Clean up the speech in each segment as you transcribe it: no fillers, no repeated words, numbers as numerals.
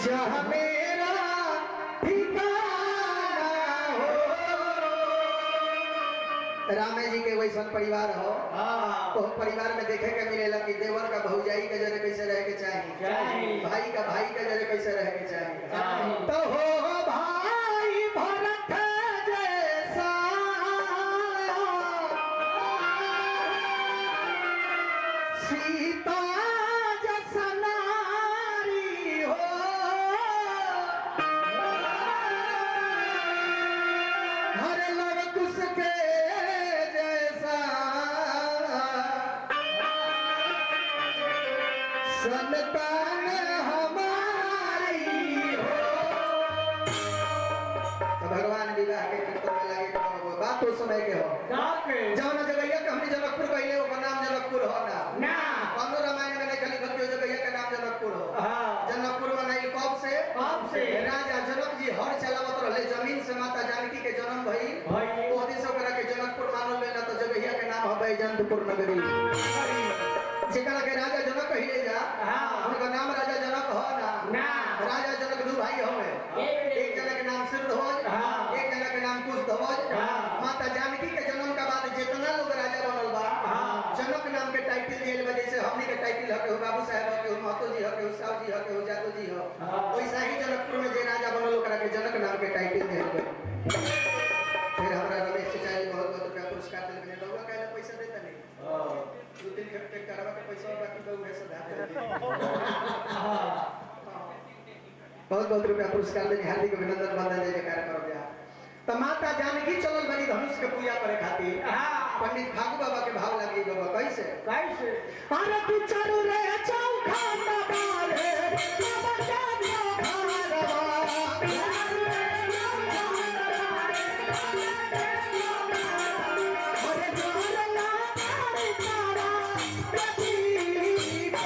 जहाँ मेरा ठिकाना हो। रामे जी के वैसा परिवार हो, तो परिवार में देखे के मिलेला कि देवर का भौजाई के जरे कैसे रहे के चाहिए, भाई का जरे कैसे रहे के चाहिए। तो हो भाई भरत जैसा सीता जैसा नारी हो। हर लड़कुश के जैसा संतान हमारी हो। तो भगवान विवाह के कीर्तन में लगे तो बात उस समय के हो जौन जगैया के हमने जनकपुर कहले ओकर नाम जनकपुर हो ना कौनो रामायण में नहीं लिखल के जगैया का नाम जनकपुर हो। जनकपुर बनाई कब से राजा जनक जी हर चलावत रहे जमीन से माता जानकी के जन्म भई ओ दिन से ओकरा के जनकपुर मानल गइल। तो जगैया के नाम है बैजंतपुर नगरी जेकरा के राजा जनक कहले जा उनका नाम राजा जनक हो ना। राजा जनक दो भाई हवे, एक जना के नाम सिरध्वज, एक जना के नाम कुशध्वज। माता जानकी के जन्म के बाद जितना लोग राजा बनल बा जनक नाम के टाइटल दियल वजह से हमनी के टाइटल है के बाबू साहब के महतो जी है के साहब जी है के जादू जी है। वैसा ही जनकपुर में जे राजा बनल ओकरा के जनक नाम के टाइटल दियल गए। फिर हमरा रमेश चाचाजी बहुत बहुत रुपया पुरस्कार दिल में लोग कहले पैसा देता नहीं दो तीन घंटे करवा के पैसा बाकी तो वैसे धा बहुत बहुत रुपया पुरस्कार देने हार्दिक अभिनंदन बंदन जय जयकार करो जा। तो माता जानकी चलल बनी धनुष के पूजा करे खातिर पंडित फागू बाबा के भाव लगी बाबा कैसे अरे तू चारू रे चौखा बारे बाबा जानियो भारवा अरे जोरला तारी तारा प्रदीप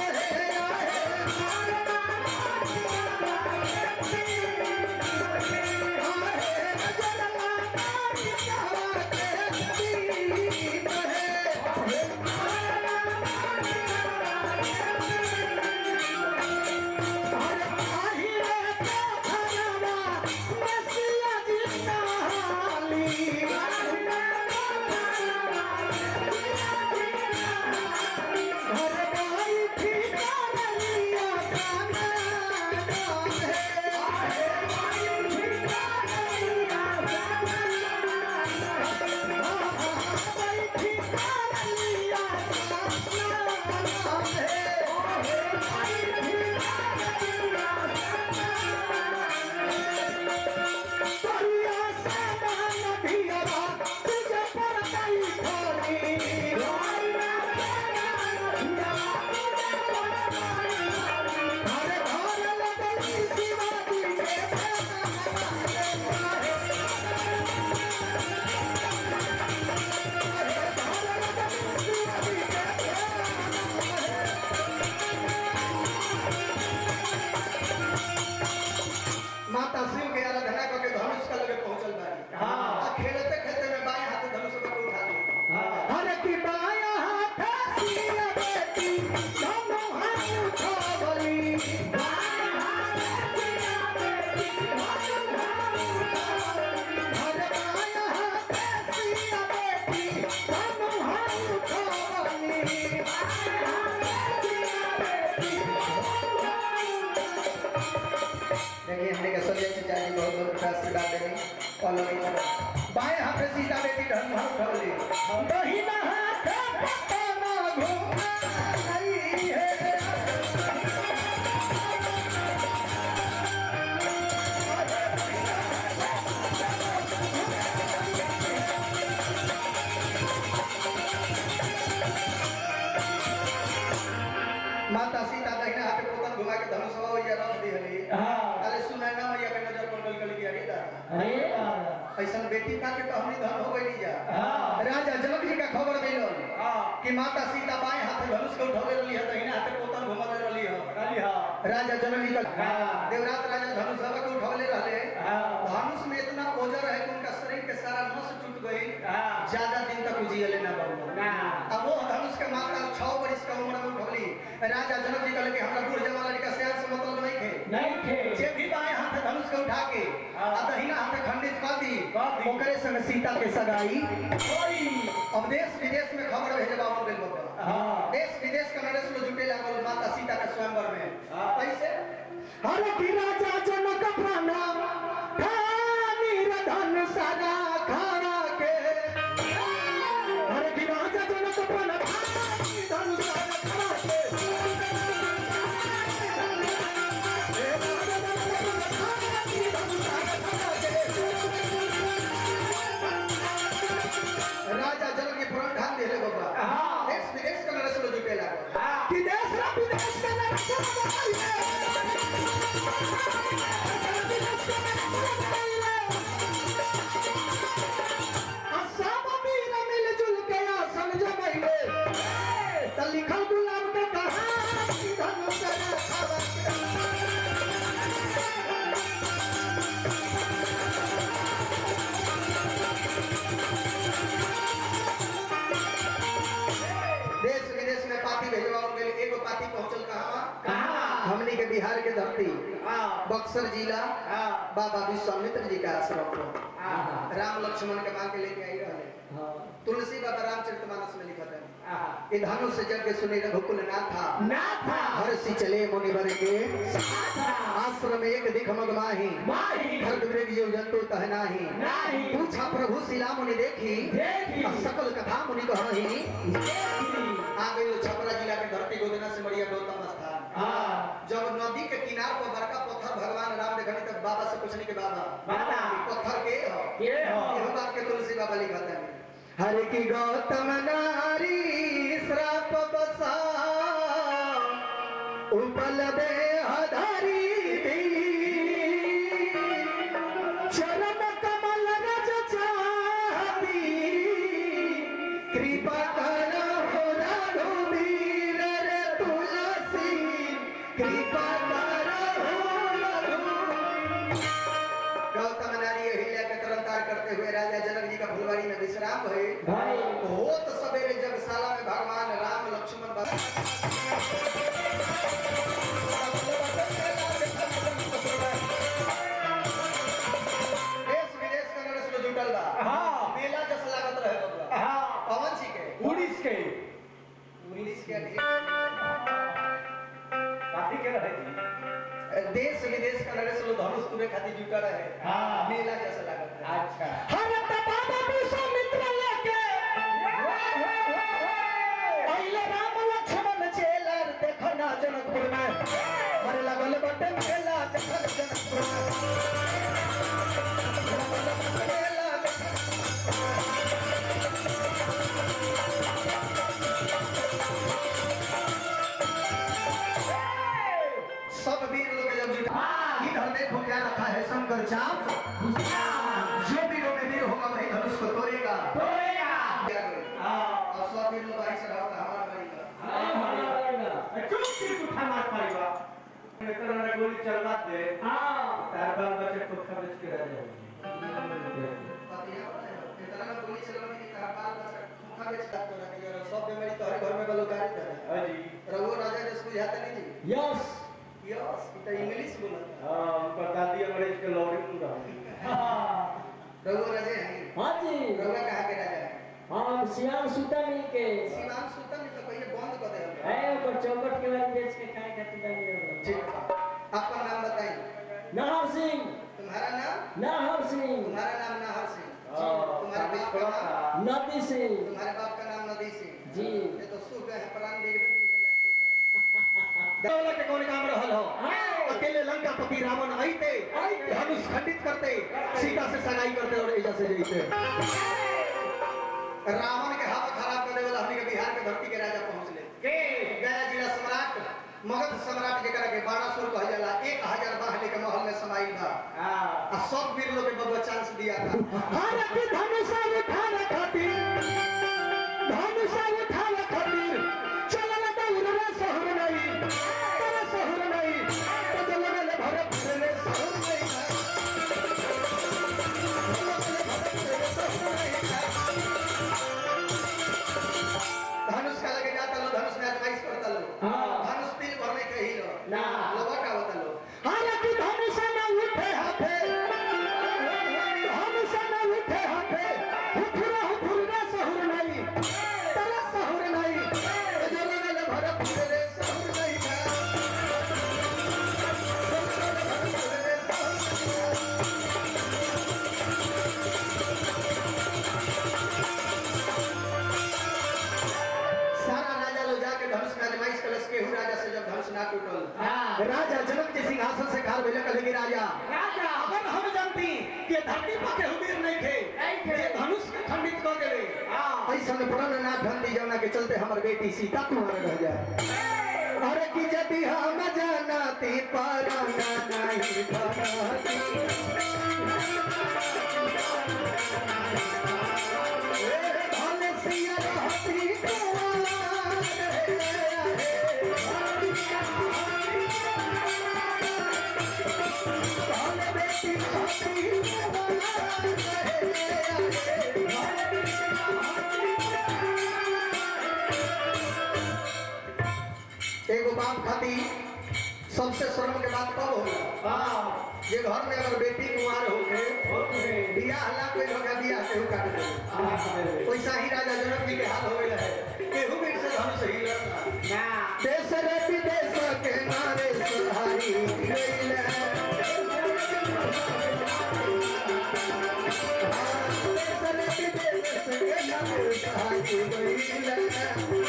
बाएं हाथ से सीता बेटी धन उठौली दहिना हाथ पतना घुमाई है। माता सीता दहिना हाथ पतना घुमा के धनुष हो या रख दिहली। अरे सुना ना मैया के नजर पड़ल गल गया रे ऐसा बेटी का के तो हमनी धन हो गई जा। राजा जनक जी का खबर मिलल कि माता सीता बाएं हाथ धनुष के उठौले रहली है दहिना हाथ पोतन घुमाले रहली है। राजा जनक जी का देवरात राजा धनुष के उठौले रहले। धनुष में इतना ओजर है कि उनका शरीर के सारा नस टूट गई, ज्यादा दिन तक जियले ना बाबू। अब वो धनुष के माता 6 वर्ष का उम्र में उठौली राजा जनक जी कहले कि हमरा बूढ़ जवान लड़का सियान से मतलब नहीं थे जे भी बाएं हाथ धनुष के उठा के आ दहिना हाथ खंडित कर दी ओकरे संग सीता के सगाई अब देश विदेश में खबर भेजबा हो गेल बाबा देश विदेश के नरेश लोग जुटे लागल माता सीता के स्वयंवर में कैसे अरे कि राजा जनक प्राणा ठानी धन सारा खाना के अरे कि राजा जनक प्राणा ठानी धन सारा खाना के राजा जनक के पुराण ठान देले बाबा देश विदेश के नरेश लोग जुटे लागल कि देश विदेश के नरेश लिखल गुलाब के कहानी धनुष देश विदेश में पार्टी भेजवा के लिए एगो पार्टी पहुंचल कहां हमनी के बिहार के धरती बक्सर जिला बाबा विश्वामित्र जी का आश्रम पर राम लक्ष्मण के मांग के लेके आई रहे तुलसी बाबा रामचरितमानस में लिखा है ये धनुष यज्ञ सुनि रघुकुल नाथा हर्षि चले मुनिवर के आश्रम एक दिख मगमाही भरत मृग जीव जंतु तह नाही पूछा प्रभु शिला मुनि देखी सकल कथा मुनि कहही आ गई छपरा जिला के धरती गोदना से मरिया गौतम स्थान जब नदी के किनार पर बड़का पत्थर भगवान राम देखनी तक बाबा से पूछने के बाबा पत्थर के यह बात के तुलसी बाबा लिखा है हरे की गौतम नारी श्राप बसा उपल देहधारी चरण कमल रज चाहती कृपा करो रघुवीर रे तुलसी कृपा करो गौतम नारी अहिल्या के तरनतार करते हुए राजा जनक जी का फुलवारी में विश्राम भए होत सवेरे जगशाला में भगवान राम लक्ष्मण देश विदेश का नरेश लोग जुटल बा मेला जैसा लागत रहे बाबा पवन जी के उड़ीस के काफी के रहे देश विदेश का नरेश लोग धनुष तुरे खातिर जुटा रहे मेला जैसा लागत रहे अच्छा हर बाबा विश्वामित्र लेके अइले राम लक्ष्मण चेलर देखो ना जनकपुर में हरे लगल बटे मेला देखो जनकपुर में सब वीर लोग जब जुटा इधर देखो क्या रखा है शंकर चाप जो वीरों में वीर होगा वही धनुष को तोड़ेगा और सब वीर लोग भाई चढ़ाओ हमारा भाई गोली चलवा दे तार बाल बच्चे को खर्च के रह जाए गोली चलवा के बाल बच्चा मुखा बेच का तो रख यार सब बीमारी तो हर घर में बलोकारी है हां जी रघु राजा ने स्कूल जाता नहीं जी यस इतना इंग्लिश बोला हां उनका दादी अंग्रेज के लॉरी में रघु राजा है हां जी रघु कहां के राजा है हम सियान सुतनी के सीमान सुतन तो पहले बंद कर दे है ऊपर चौकट के बाद बेच के खाए खातिर डाल ठीक आपका नाम बताइए नाहर सिंह तुम्हारा नाम नाहर सिंह तुम्हारा नाम नाहर सिंह तुम्हारे बाप का नाम नदी सिंह तुम्हारे बाप का नाम नदी सिंह जी ये तो सुख गए प्राण देख दे दौलत के कौन काम रहल हो अकेले लंकापति रावण आईते धनुष खंडित करते सीता से सगाई करते और एजा से जईते रावण के हाथ खराब करने वाला हमनी के बिहार के धरती के राजा पहुंच ले के गया जिला सम्राट मगध सम्राट जेकरा के 1200 कह जाला 1000 बाहले के महल में समाइल बा आ सब वीर लोग के बबुआ चांस दिया था हर की धनुष उठावे खातिर चलल दौड़ रे शहर नहीं तेरे शहर नहीं तो चल गए भरे भरे शहर नहीं धनुष का लगे जाता लो धनुष में आजमाइश करता लो रे सहूर नहीं था सारा राजा लोग जाके धनुष में आजमाइश कलश के हूँ राजा से जब धनुष ना टूटल राजा जनक के सिंहासन से खाल भेले कहे कि राजा अगर हम जानती कि धरती पर केहू वीर नहीं थे ये धनुष के खंडित कर देवे ऐसा प्रण ना धंधी जौना के चलते हमर बेटी सीता तुम्हारे रह जाए अरे की यदि हम जानती पराना नहीं धरती भले सिया रहती एगो बाप खाती सबसे शर्म के बात कब होगा ये घर में अगर बेटी कुमार होके बियाह हल्ला कोई होगा बियाह केहू काट दे वैसा ही राजा जनक जी के हाल हो गया है केहू भी से धनुष ही लड़ना देश रे विदेश के नारे सहारी गइल देश रे विदेश के नारे सहारी गइल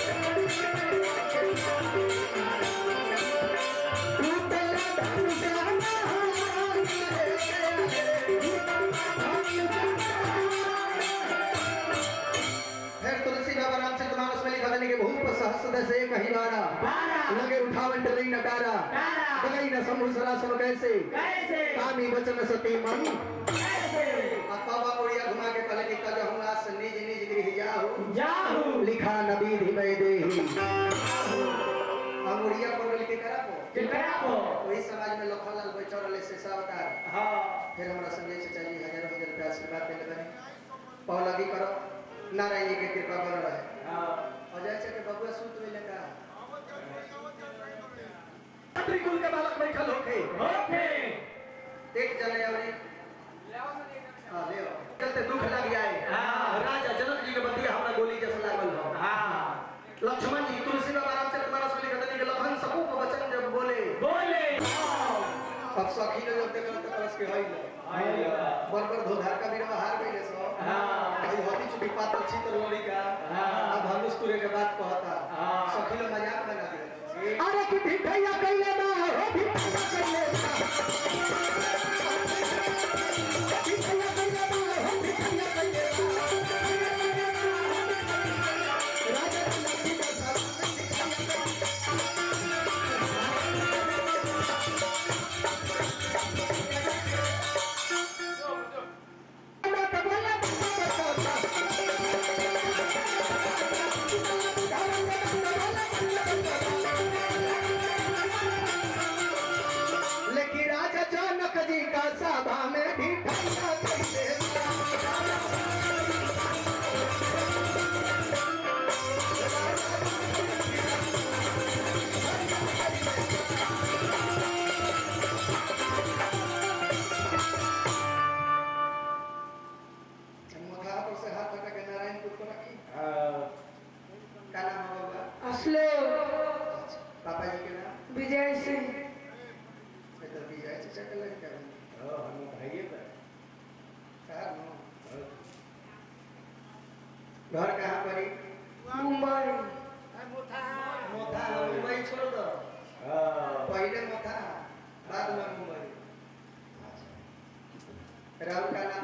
से कहीं बारा लगे उठावन टलई न डारा गई न समुसरा सब कैसे कामी वचन सती मन बाबा मोड़िया घुमा के पहले लिखा जो हम आज निज निज गृह जाहु लिखा नबी धीमय देहि मोड़िया पर लिखे करापो वही समाज में लखनलाल बैठल रहे से सावकार फिर हमरा संजय चाचा जी हजारों हजार रुपया आशीर्वाद देले बने पौलगी करो नारायण जी के कृपा बन रहे अजय से के बबुआ सूत में लगा त्रिकुल के बालक बैठल होके एक जने आवरी हां ले चलते दुख लग जाए राजा जनक जी के बतिया हमरा गोली जैसा लागल हो लक्ष्मण जी तुलसी बाबा रामचरित मानस में लिखत कि लखन सबूक वचन जब बोले अब सखी ने जब देखल त कलश के हई बरबर धोधार का बिरवा हार गइले सो भाई हती चुकी पातल छितर लोड़ी का अब धनुष तुरे के बात कहता सखी लोग मजाक बना दिया अरे कि भिखैया कइले ना हो भिखैया कइले ना भिखैया कइले ना हो भिखैया कइले ना राजा लक्ष्मी का सभा में भी ठंडा कैसे मुखापुर से हाथ हटा के नारायणपुर को रखी क्या नाम होगा असले पापा जी के नाम विजय सिंह विजय चाचा के लड़का हम भाइये पर घर कहाँ पर मुंबई मोथा मुंबई छोड़ दो पहले मोथा बाद में मुंबई राहुल का नाम